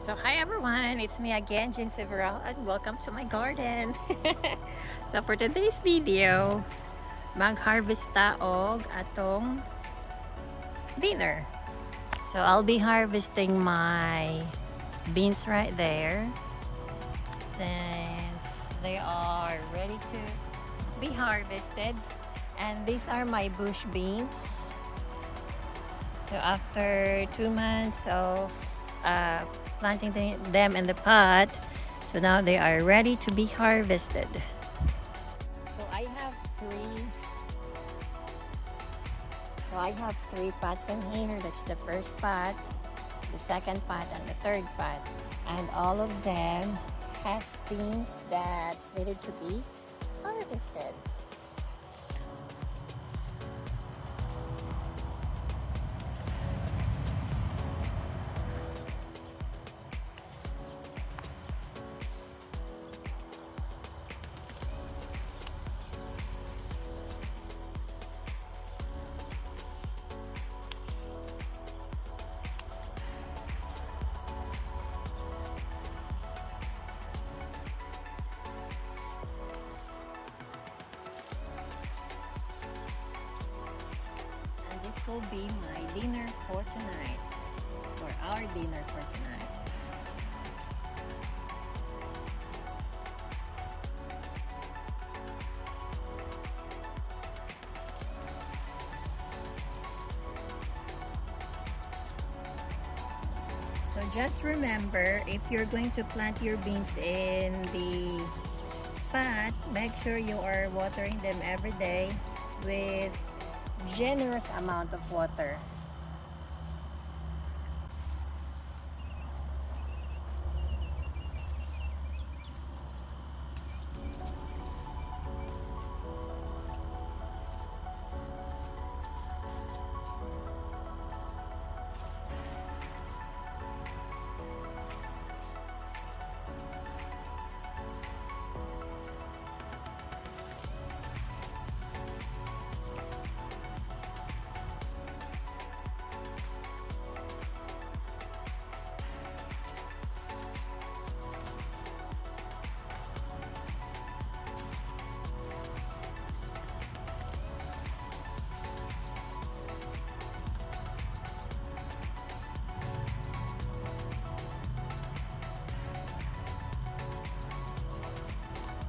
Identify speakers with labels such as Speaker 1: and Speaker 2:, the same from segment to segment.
Speaker 1: So hi everyone, it's me again, Jean Several, and welcome to my garden. So for today's video, mag-harvest taog atong dinner. So I'll be harvesting my beans right there since they are ready to be harvested. And these are my bush beans. So after 2 months of planting them in the pot, so now they are ready to be harvested. So I have three. So I have three pots in here. That's the first pot, the second pot, and the third pot. And all of them has things that's needed to be harvested. This will be my dinner for tonight, or our dinner for tonight. So just remember, if you're going to plant your beans in the pot, make sure you are watering them every day with generous amount of water.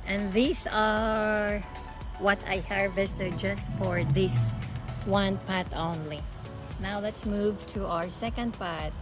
Speaker 1: And these are what I harvested just for this one pot only. Now let's move to our second pot.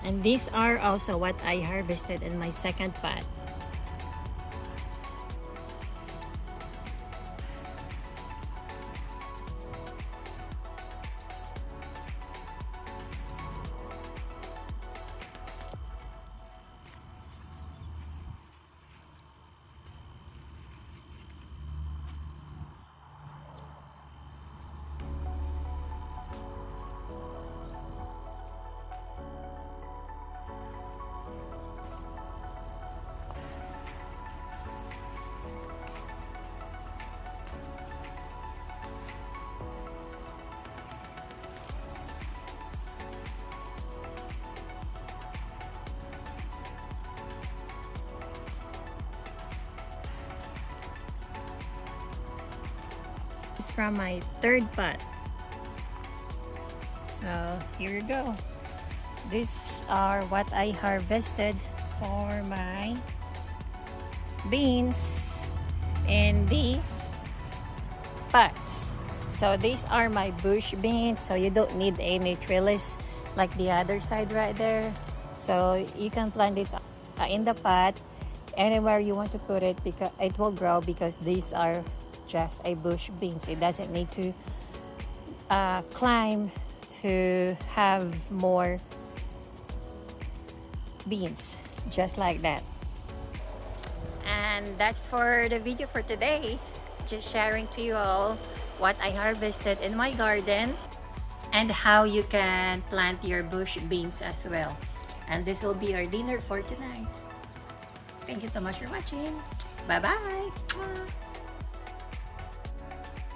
Speaker 1: And these are also what I harvested in my second pot. It's from my third pot. So here you go. These are what I harvested for my beans in the pots. So these are my bush beans, so you don't need any trellis like the other side right there. So you can plant this in the pot anywhere you want to put it, because it will grow, because these are just a bush beans. It doesn't need to climb to have more beans, just like that. And that's for the video for today. Just sharing to you all what I harvested in my garden and how you can plant your bush beans as well. And this will be our dinner for tonight. Thank you so much for watching. Bye bye.